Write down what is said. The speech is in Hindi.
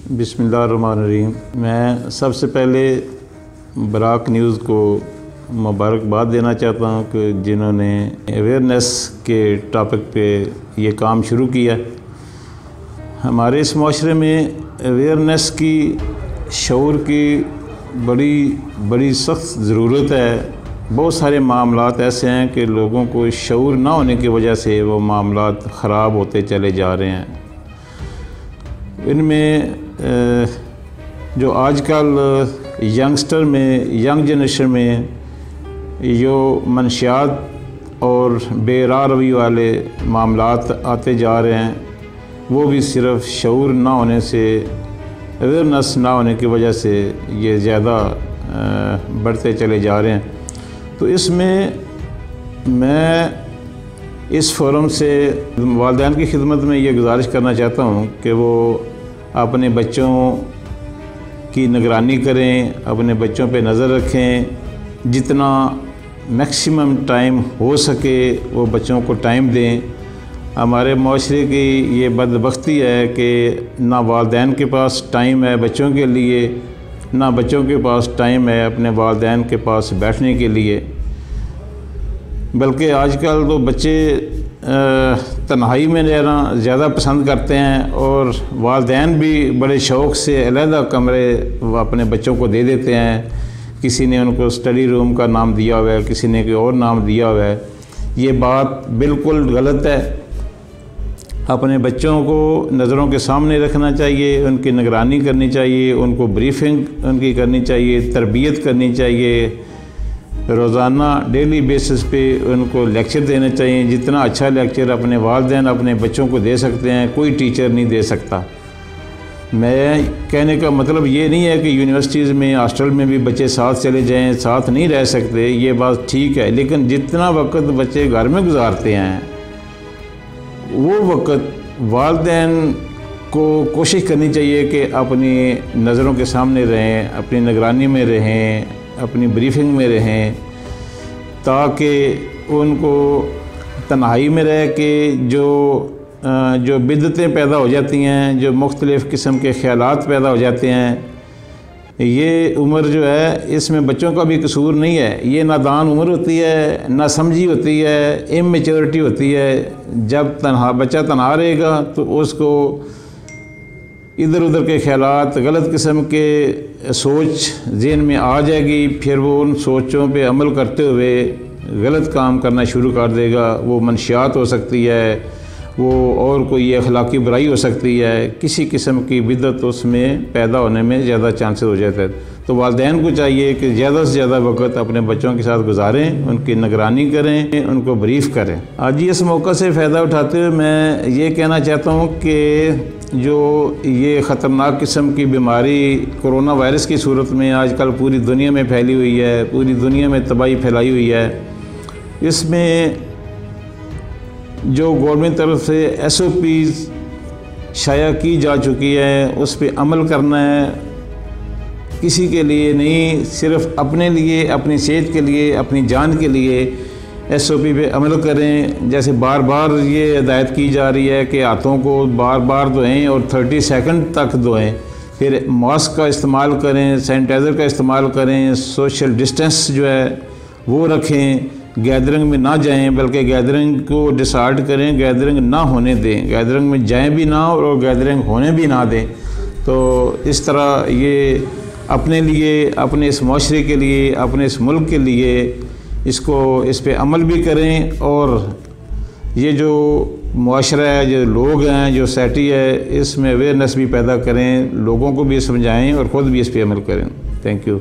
बिस्मिल्लाहिर्रहमानिर्रहीम। मैं सबसे पहले बराक न्यूज़ को मुबारकबाद देना चाहता हूँ कि जिन्होंने अवेयरनेस के टॉपिक पे ये काम शुरू किया। हमारे इस माशरे में अवेयरनेस की, शऊर की बड़ी सख्त ज़रूरत है। बहुत सारे मामलात ऐसे हैं कि लोगों को शऊर ना होने की वजह से वो मामलात ख़राब होते चले जा रहे हैं। इनमें जो आजकल यंगस्टर में, यंग जनरेशन में जो मनशियात और बेराह रवैये वाले मामलात आते जा रहे हैं, वो भी सिर्फ़ शऊर ना होने से, अवेयरनेस ना होने की वजह से ये ज़्यादा बढ़ते चले जा रहे हैं। तो इसमें मैं इस फोरम से वालिदैन की खिदमत में ये गुजारिश करना चाहता हूँ कि वो अपने बच्चों की निगरानी करें, अपने बच्चों पे नज़र रखें, जितना मैक्सिमम टाइम हो सके वो बच्चों को टाइम दें। हमारे माशरे की ये बदबख्ती है कि ना वालिदैन के पास टाइम है बच्चों के लिए, ना बच्चों के पास टाइम है अपने वालिदैन के पास बैठने के लिए। बल्कि आजकल तो बच्चे तन्हाई में रहना ज़्यादा पसंद करते हैं और वालिदैन भी बड़े शौक़ से अलहदा कमरे अपने बच्चों को दे देते हैं। किसी ने उनको स्टडी रूम का नाम दिया हुआ है, किसी ने कोई और नाम दिया हुआ है। ये बात बिल्कुल गलत है। अपने बच्चों को नज़रों के सामने रखना चाहिए, उनकी निगरानी करनी चाहिए, उनको ब्रीफिंग उनकी करनी चाहिए, तरबियत करनी चाहिए। रोज़ाना डेली बेसिस पे उनको लेक्चर देने चाहिए। जितना अच्छा लेक्चर अपने वालिदैन अपने बच्चों को दे सकते हैं, कोई टीचर नहीं दे सकता। मैं कहने का मतलब ये नहीं है कि यूनिवर्सिटीज़ में, हॉस्टल में भी बच्चे साथ चले जाएं, साथ नहीं रह सकते, ये बात ठीक है। लेकिन जितना वक्त बच्चे घर में गुजारते हैं, वो वक्त वालिदैन को कोशिश करनी चाहिए कि अपनी नज़रों के सामने रहें, अपनी निगरानी में रहें, अपनी ब्रीफिंग में रहें, ताकि उनको तन्हाई में रह के जो बिदतें पैदा हो जाती हैं, जो मुख्तलिफ़ किस्म के ख़यालात पैदा हो जाते हैं, ये उम्र जो है इसमें बच्चों का भी कसूर नहीं है। ये नादान उम्र होती है, नासमझी होती है, इमेच्योरिटी होती है। जब बच्चा तन्हा रहेगा तो उसको इधर उधर के ख़यालात, गलत किस्म के सोच ज़हन में आ जाएगी। फिर वो उन सोचों पे अमल करते हुए गलत काम करना शुरू कर देगा। वो मनशियात हो सकती है, वो और कोई अखलाकी बुराई हो सकती है, किसी किस्म की बिदत उसमें पैदा होने में ज़्यादा चांसेस हो जाते हैं। तो वालिदैन को चाहिए कि ज़्यादा से ज़्यादा वक्त अपने बच्चों के साथ गुजारें, उनकी निगरानी करें, उनको ब्रीफ़ करें। आज इस मौका से फ़ायदा उठाते हुए मैं ये कहना चाहता हूँ कि जो ये ख़तरनाक किस्म की बीमारी कोरोना वायरस की सूरत में आजकल पूरी दुनिया में फैली हुई है, पूरी दुनिया में तबाही फैलाई हुई है, इसमें जो गवर्नमेंट तरफ से SOPs शाया की जा चुकी है, उस पर अमल करना है। किसी के लिए नहीं, सिर्फ़ अपने लिए, अपनी सेहत के लिए, अपनी जान के लिए SOP पे अमल करें। जैसे बार बार ये हिदायत की जा रही है कि हाथों को बार बार धोएं और 30 सेकंड तक धोएं, फिर मास्क का इस्तेमाल करें, सैनिटाइज़र का इस्तेमाल करें, सोशल डिस्टेंस जो है वो रखें, गैदरिंग में ना जाएं, बल्कि गैदरिंग को डिसाइड करें, गैदरिंग ना होने दें, गैदरिंग में जाएं भी ना और गैदरिंग होने भी ना दें। तो इस तरह ये अपने लिए, अपने इस माशरे के लिए, अपने इस मुल्क के लिए इस पे अमल भी करें। और ये जो मुआशरा है, जो लोग हैं, जो सोसाइटी है, इसमें अवेयरनेस भी पैदा करें, लोगों को भी समझाएं और ख़ुद भी इस पे अमल करें। Thank you.